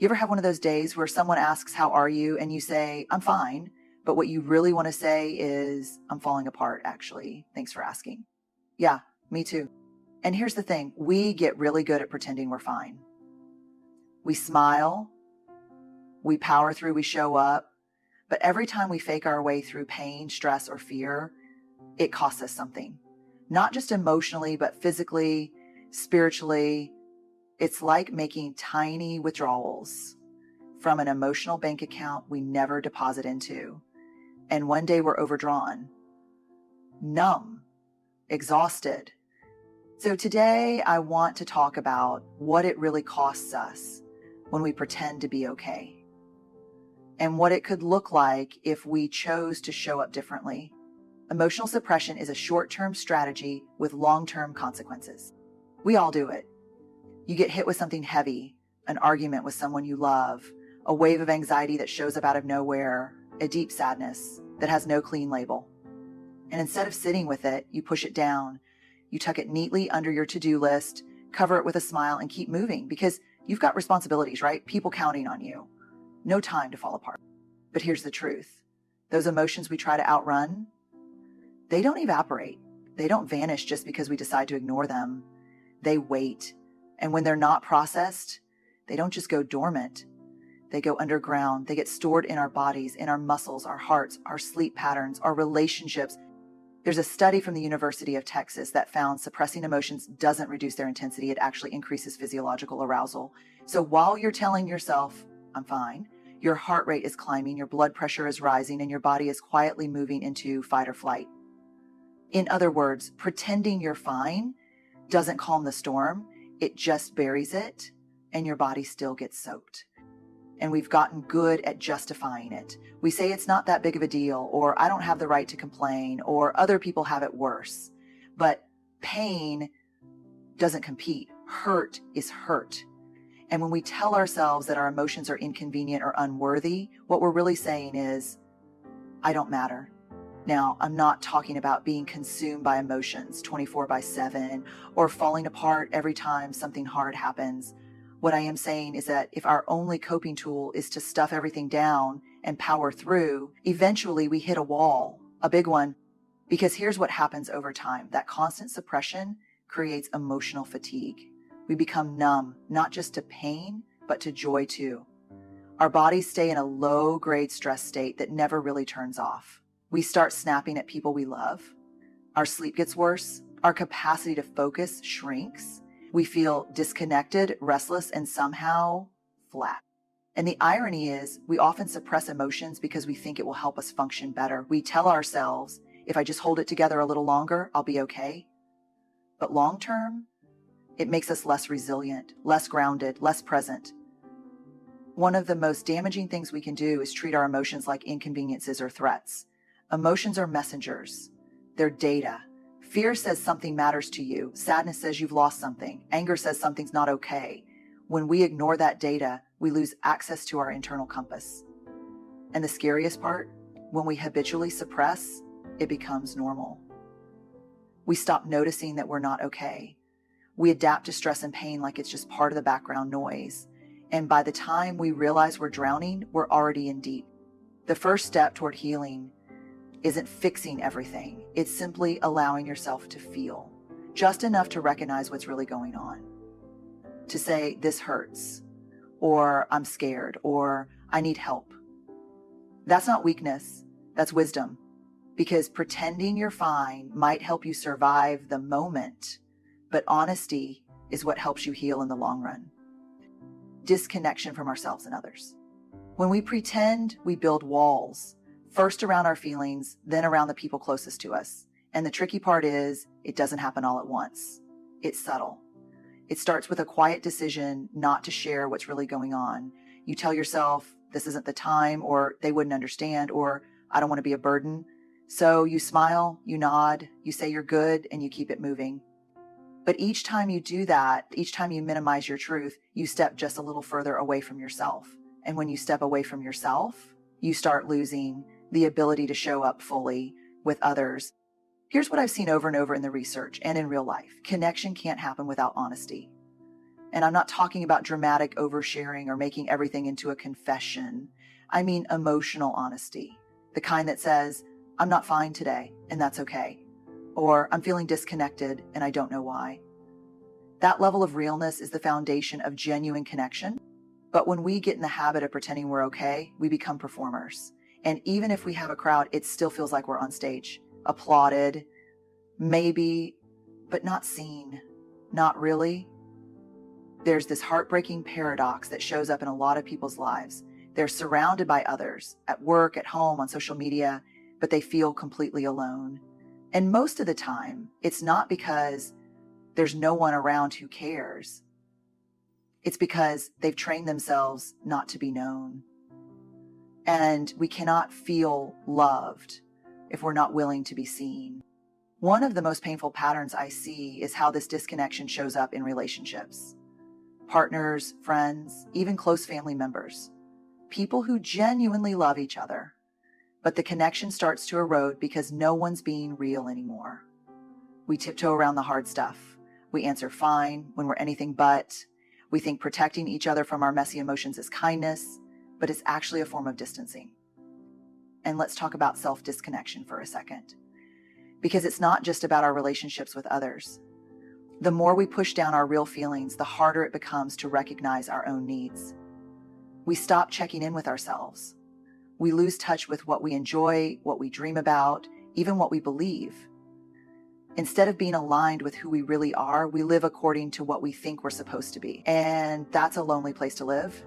You ever have one of those days where someone asks, "How are you?" and you say, "I'm fine." But what you really want to say is, "I'm falling apart, actually. Thanks for asking." Yeah, me too. And here's the thing, we get really good at pretending we're fine. We smile, we power through, we show up. But every time we fake our way through pain, stress, or fear, it costs us something. Not just emotionally, but physically, spiritually. It's like making tiny withdrawals from an emotional bank account we never deposit into. And one day we're overdrawn, numb, exhausted. So today I want to talk about what it really costs us when we pretend to be okay, and what it could look like if we chose to show up differently. Emotional suppression is a short-term strategy with long-term consequences. We all do it. You get hit with something heavy, an argument with someone you love, a wave of anxiety that shows up out of nowhere, a deep sadness that has no clean label. And instead of sitting with it, you push it down. You tuck it neatly under your to-do list, cover it with a smile, and keep moving because you've got responsibilities, right? People counting on you. No time to fall apart. But here's the truth. Those emotions we try to outrun, they don't evaporate. They don't vanish just because we decide to ignore them. They wait. And when they're not processed, they don't just go dormant. They go underground. They get stored in our bodies, in our muscles, our hearts, our sleep patterns, our relationships. There's a study from the University of Texas that found suppressing emotions doesn't reduce their intensity. It actually increases physiological arousal. So while you're telling yourself, "I'm fine," your heart rate is climbing, your blood pressure is rising, and your body is quietly moving into fight or flight. In other words, pretending you're fine doesn't calm the storm. It just buries it, and your body still gets soaked. And we've gotten good at justifying it. We say it's not that big of a deal, or I don't have the right to complain, or other people have it worse. But pain doesn't compete. Hurt is hurt. And when we tell ourselves that our emotions are inconvenient or unworthy, what we're really saying is, I don't matter. Now, I'm not talking about being consumed by emotions 24/7 or falling apart every time something hard happens. What I am saying is that if our only coping tool is to stuff everything down and power through, eventually we hit a wall, a big one, because here's what happens over time. That constant suppression creates emotional fatigue. We become numb, not just to pain, but to joy too. Our bodies stay in a low-grade stress state that never really turns off. We start snapping at people we love. Our sleep gets worse. Our capacity to focus shrinks. We feel disconnected, restless, and somehow flat. And the irony is, we often suppress emotions because we think it will help us function better. We tell ourselves, if I just hold it together a little longer, I'll be okay. But long term, it makes us less resilient, less grounded, less present. One of the most damaging things we can do is treat our emotions like inconveniences or threats. Emotions are messengers. They're data. Fear says something matters to you. Sadness says you've lost something. Anger says something's not okay. When we ignore that data, we lose access to our internal compass. And the scariest part, when we habitually suppress, it becomes normal. We stop noticing that we're not okay. We adapt to stress and pain like it's just part of the background noise. And by the time we realize we're drowning, we're already in deep. The first step toward healing isn't fixing everything. It's simply allowing yourself to feel, just enough to recognize what's really going on. To say, this hurts, or I'm scared, or I need help. That's not weakness, that's wisdom. Because pretending you're fine might help you survive the moment, but honesty is what helps you heal in the long run. Disconnection from ourselves and others. When we pretend, we build walls. First around our feelings, then around the people closest to us. And the tricky part is, it doesn't happen all at once. It's subtle. It starts with a quiet decision not to share what's really going on. You tell yourself, this isn't the time, or they wouldn't understand, or I don't want to be a burden. So you smile, you nod, you say you're good, and you keep it moving. But each time you do that, each time you minimize your truth, you step just a little further away from yourself. And when you step away from yourself, you start losing the ability to show up fully with others. Here's what I've seen over and over in the research and in real life. Connection can't happen without honesty. And I'm not talking about dramatic oversharing or making everything into a confession. I mean emotional honesty, the kind that says, I'm not fine today, and that's okay. Or I'm feeling disconnected, and I don't know why. That level of realness is the foundation of genuine connection. But when we get in the habit of pretending we're okay, we become performers. And even if we have a crowd, it still feels like we're on stage, applauded, maybe, but not seen, not really. There's this heartbreaking paradox that shows up in a lot of people's lives. They're surrounded by others, at work, at home, on social media, but they feel completely alone. And most of the time, it's not because there's no one around who cares. It's because they've trained themselves not to be known. And we cannot feel loved if we're not willing to be seen. One of the most painful patterns I see is how this disconnection shows up in relationships. Partners, friends, even close family members. People who genuinely love each other. But the connection starts to erode because no one's being real anymore. We tiptoe around the hard stuff. We answer fine when we're anything but. We think protecting each other from our messy emotions is kindness, but it's actually a form of distancing. And let's talk about self-disconnection for a second. Because it's not just about our relationships with others. The more we push down our real feelings, the harder it becomes to recognize our own needs. We stop checking in with ourselves. We lose touch with what we enjoy, what we dream about, even what we believe. Instead of being aligned with who we really are, we live according to what we think we're supposed to be. And that's a lonely place to live.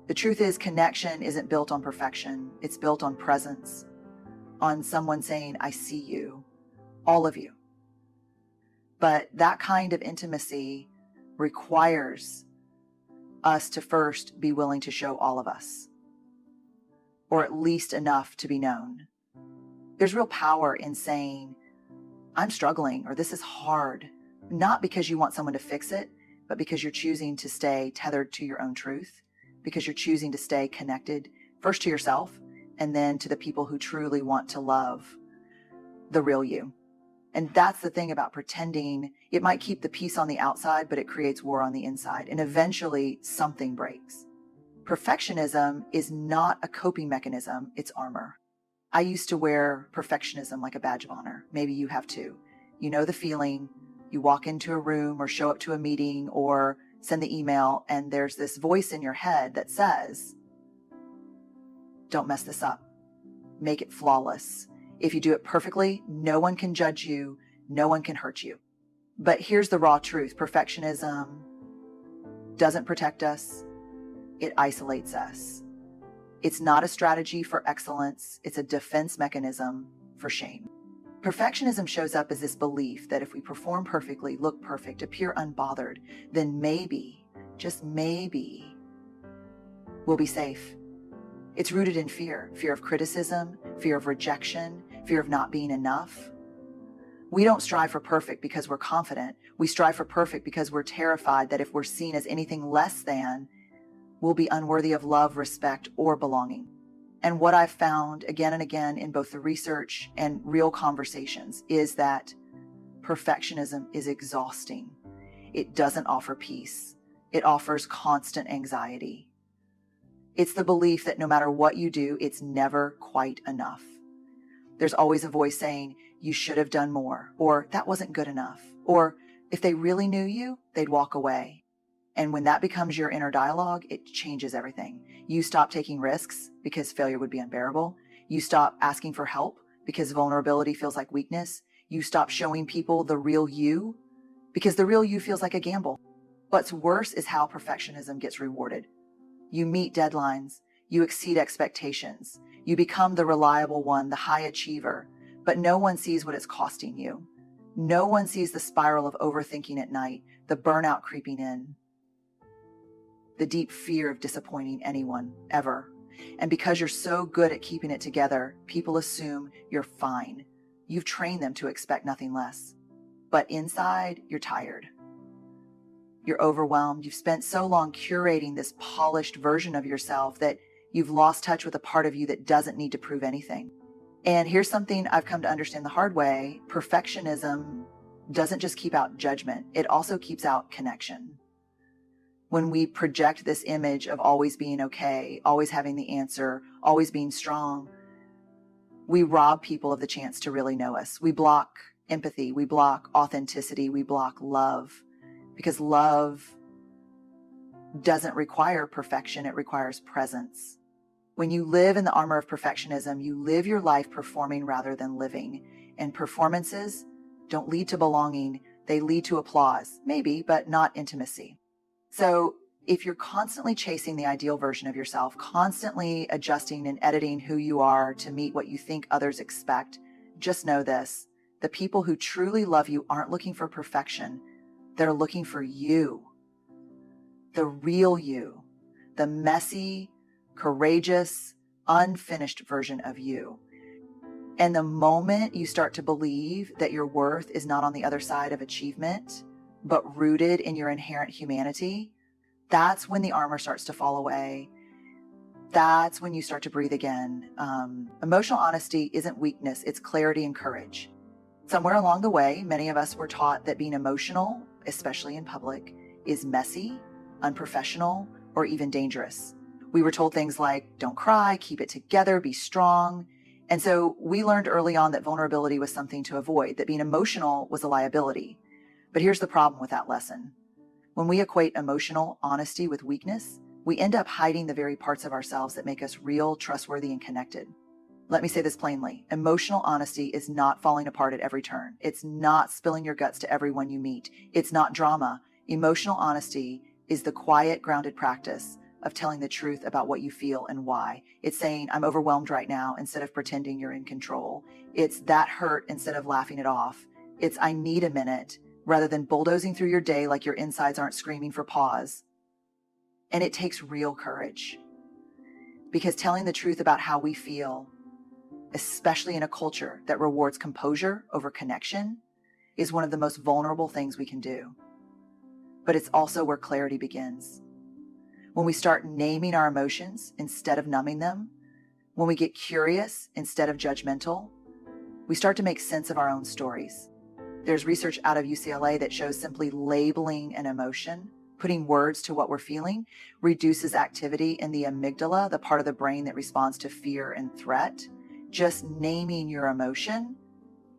The truth is, connection isn't built on perfection. It's built on presence, on someone saying, I see you, all of you. But that kind of intimacy requires us to first be willing to show all of us, or at least enough to be known. There's real power in saying, I'm struggling, or this is hard, not because you want someone to fix it, but because you're choosing to stay tethered to your own truth, because you're choosing to stay connected first to yourself and then to the people who truly want to love the real you. And that's the thing about pretending. It might keep the peace on the outside, but it creates war on the inside, and eventually something breaks. Perfectionism is not a coping mechanism, it's armor. I used to wear perfectionism like a badge of honor. Maybe you have too. You know the feeling. You walk into a room or show up to a meeting or send the email, and there's this voice in your head that says, don't mess this up. Make it flawless. If you do it perfectly, no one can judge you. No one can hurt you. But here's the raw truth. Perfectionism doesn't protect us. It isolates us. It's not a strategy for excellence. It's a defense mechanism for shame. Perfectionism shows up as this belief that if we perform perfectly, look perfect, appear unbothered, then maybe, just maybe, we'll be safe. It's rooted in fear of criticism, fear of rejection, fear of not being enough. We don't strive for perfect because we're confident. We strive for perfect because we're terrified that if we're seen as anything less than, we'll be unworthy of love, respect, or belonging. And what I've found again and again in both the research and real conversations is that perfectionism is exhausting. It doesn't offer peace. It offers constant anxiety. It's the belief that no matter what you do, it's never quite enough. There's always a voice saying, you should have done more, or that wasn't good enough, or if they really knew you, they'd walk away. And when that becomes your inner dialogue, it changes everything. You stop taking risks because failure would be unbearable. You stop asking for help because vulnerability feels like weakness. You stop showing people the real you because the real you feels like a gamble. What's worse is how perfectionism gets rewarded. You meet deadlines. You exceed expectations. You become the reliable one, the high achiever, but no one sees what it's costing you. No one sees the spiral of overthinking at night, the burnout creeping in, the deep fear of disappointing anyone, ever. And because you're so good at keeping it together, people assume you're fine. You've trained them to expect nothing less. But inside, you're tired. You're overwhelmed. You've spent so long curating this polished version of yourself that you've lost touch with a part of you that doesn't need to prove anything. And here's something I've come to understand the hard way. Perfectionism doesn't just keep out judgment. It also keeps out connection. When we project this image of always being okay, always having the answer, always being strong, we rob people of the chance to really know us. We block empathy, we block authenticity, we block love, because love doesn't require perfection, it requires presence. When you live in the armor of perfectionism, you live your life performing rather than living. And performances don't lead to belonging, they lead to applause, maybe, but not intimacy. So if you're constantly chasing the ideal version of yourself, constantly adjusting and editing who you are to meet what you think others expect, just know this: the people who truly love you aren't looking for perfection. They're looking for you, the real you, the messy, courageous, unfinished version of you. And the moment you start to believe that your worth is not on the other side of achievement, but rooted in your inherent humanity, that's when the armor starts to fall away. That's when you start to breathe again. Emotional honesty isn't weakness, it's clarity and courage. Somewhere along the way, many of us were taught that being emotional, especially in public, is messy, unprofessional, or even dangerous. We were told things like, don't cry, keep it together, be strong. And so we learned early on that vulnerability was something to avoid, that being emotional was a liability. But here's the problem with that lesson. When we equate emotional honesty with weakness, we end up hiding the very parts of ourselves that make us real, trustworthy, and connected. Let me say this plainly. Emotional honesty is not falling apart at every turn. It's not spilling your guts to everyone you meet. It's not drama. Emotional honesty is the quiet, grounded practice of telling the truth about what you feel and why. It's saying, I'm overwhelmed right now, instead of pretending you're in control. It's that hurt instead of laughing it off. It's I need a minute, rather than bulldozing through your day like your insides aren't screaming for pause. And it takes real courage, because telling the truth about how we feel, especially in a culture that rewards composure over connection, is one of the most vulnerable things we can do. But it's also where clarity begins. When we start naming our emotions instead of numbing them, when we get curious instead of judgmental, we start to make sense of our own stories. There's research out of UCLA that shows simply labeling an emotion, putting words to what we're feeling, reduces activity in the amygdala, the part of the brain that responds to fear and threat. Just naming your emotion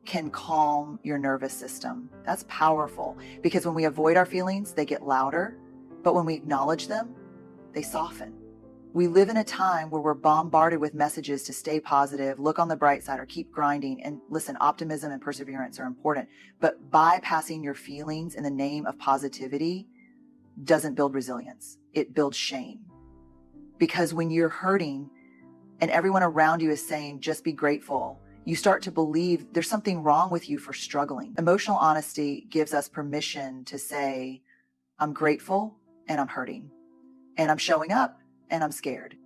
can calm your nervous system. That's powerful, because when we avoid our feelings, they get louder, but when we acknowledge them, they soften. We live in a time where we're bombarded with messages to stay positive, look on the bright side, or keep grinding. And listen, optimism and perseverance are important, but bypassing your feelings in the name of positivity doesn't build resilience. It builds shame. Because when you're hurting and everyone around you is saying, just be grateful, you start to believe there's something wrong with you for struggling. Emotional honesty gives us permission to say, I'm grateful and I'm hurting, and I'm showing up and I'm scared.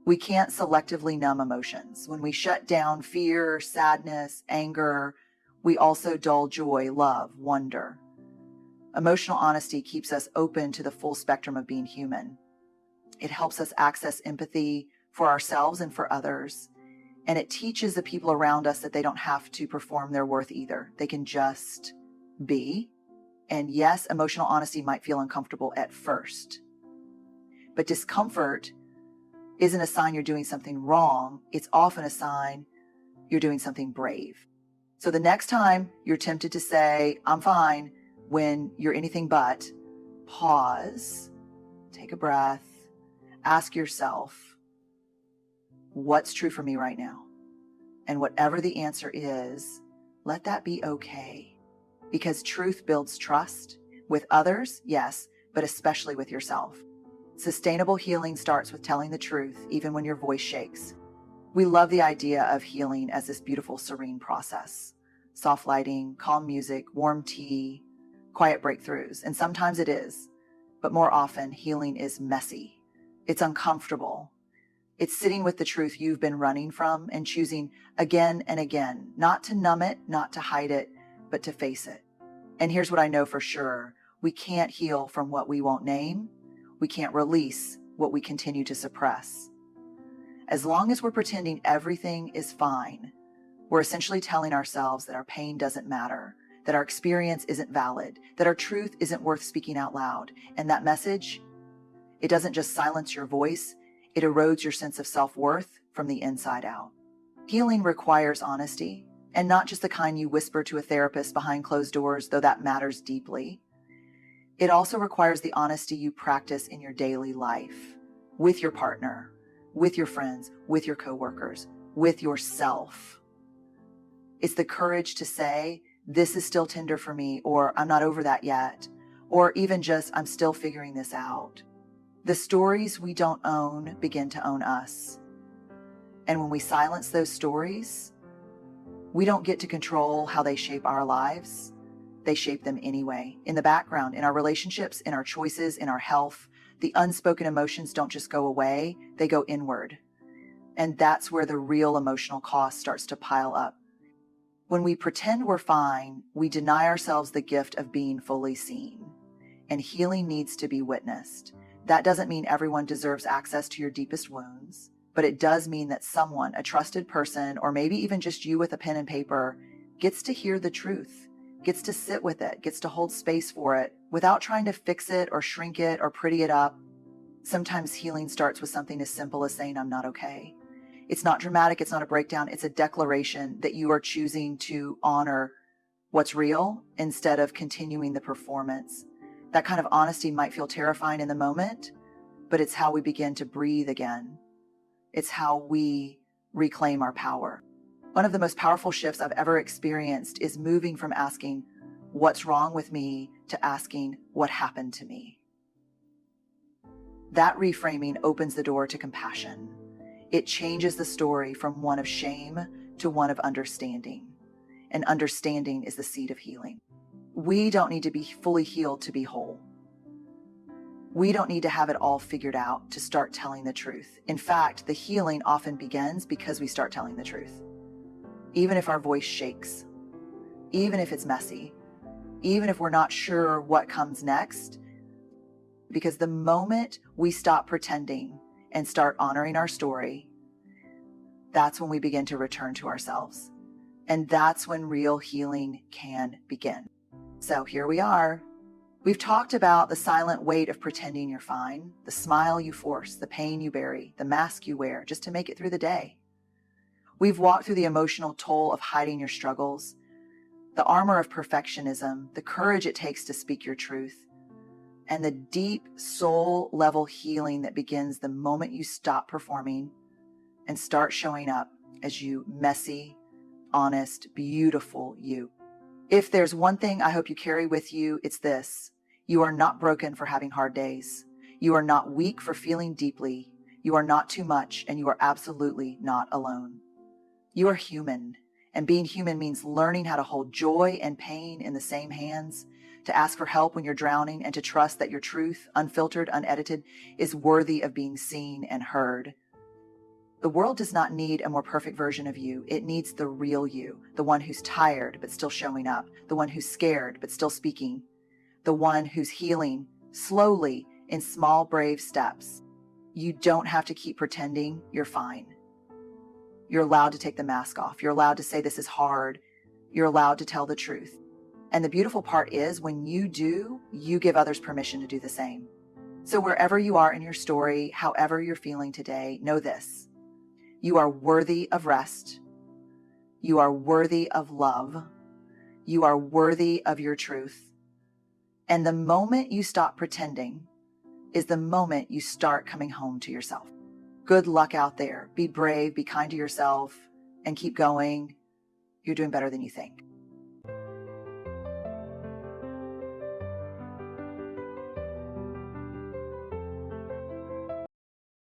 We can't selectively numb emotions. When we shut down fear, sadness, anger, we also dull joy, love, wonder. Emotional honesty keeps us open to the full spectrum of being human. It helps us access empathy for ourselves and for others. And it teaches the people around us that they don't have to perform their worth either. They can just be. And yes, emotional honesty might feel uncomfortable at first, but discomfort isn't a sign you're doing something wrong. It's often a sign you're doing something brave. So the next time you're tempted to say, I'm fine, when you're anything but, pause, take a breath, ask yourself, what's true for me right now? And whatever the answer is, let that be okay. Because truth builds trust with others, yes, but especially with yourself. Sustainable healing starts with telling the truth, even when your voice shakes. We love the idea of healing as this beautiful, serene process. Soft lighting, calm music, warm tea, quiet breakthroughs. And sometimes it is, but more often healing is messy. It's uncomfortable. It's sitting with the truth you've been running from and choosing again and again, not to numb it, not to hide it, but to face it. And here's what I know for sure. We can't heal from what we won't name. We can't release what we continue to suppress. As long as we're pretending everything is fine, we're essentially telling ourselves that our pain doesn't matter, that our experience isn't valid, that our truth isn't worth speaking out loud. And that message It doesn't just silence your voice, it erodes your sense of self-worth from the inside out. Healing requires honesty, and not just the kind you whisper to a therapist behind closed doors, though that matters deeply. It also requires the honesty you practice in your daily life, with your partner, with your friends, with your coworkers, with yourself. It's the courage to say, this is still tender for me, or I'm not over that yet, or even just, I'm still figuring this out. The stories we don't own begin to own us. And when we silence those stories, we don't get to control how they shape our lives. They shape them anyway. In the background, in our relationships, in our choices, in our health, the unspoken emotions don't just go away, they go inward. And that's where the real emotional cost starts to pile up. When we pretend we're fine, we deny ourselves the gift of being fully seen. And healing needs to be witnessed. That doesn't mean everyone deserves access to your deepest wounds, but it does mean that someone, a trusted person, or maybe even just you with a pen and paper, gets to hear the truth, gets to sit with it, gets to hold space for it, without trying to fix it or shrink it or pretty it up. Sometimes healing starts with something as simple as saying, I'm not okay. It's not dramatic, it's not a breakdown, it's a declaration that you are choosing to honor what's real instead of continuing the performance. That kind of honesty might feel terrifying in the moment, but it's how we begin to breathe again. It's how we reclaim our power. One of the most powerful shifts I've ever experienced is moving from asking, what's wrong with me, to asking, what happened to me? That reframing opens the door to compassion. It changes the story from one of shame to one of understanding. And understanding is the seed of healing. We don't need to be fully healed to be whole. We don't need to have it all figured out to start telling the truth. In fact, the healing often begins because we start telling the truth. Even if our voice shakes, even if it's messy, even if we're not sure what comes next, because the moment we stop pretending and start honoring our story, that's when we begin to return to ourselves. And that's when real healing can begin. So here we are. We've talked about the silent weight of pretending you're fine, the smile you force, the pain you bury, the mask you wear just to make it through the day. We've walked through the emotional toll of hiding your struggles, the armor of perfectionism, the courage it takes to speak your truth, and the deep soul-level healing that begins the moment you stop performing and start showing up as you, messy, honest, beautiful you. If there's one thing I hope you carry with you, it's this. You are not broken for having hard days. You are not weak for feeling deeply. You are not too much, and you are absolutely not alone. You are human, and being human means learning how to hold joy and pain in the same hands, to ask for help when you're drowning, and to trust that your truth, unfiltered, unedited, is worthy of being seen and heard. The world does not need a more perfect version of you. It needs the real you, the one who's tired but still showing up, the one who's scared but still speaking, the one who's healing slowly in small, brave steps. You don't have to keep pretending you're fine. You're allowed to take the mask off. You're allowed to say this is hard. You're allowed to tell the truth. And the beautiful part is when you do, you give others permission to do the same. So wherever you are in your story, however you're feeling today, know this. You are worthy of rest. You are worthy of love. You are worthy of your truth. And the moment you stop pretending is the moment you start coming home to yourself. Good luck out there. Be brave, be kind to yourself, and keep going. You're doing better than you think.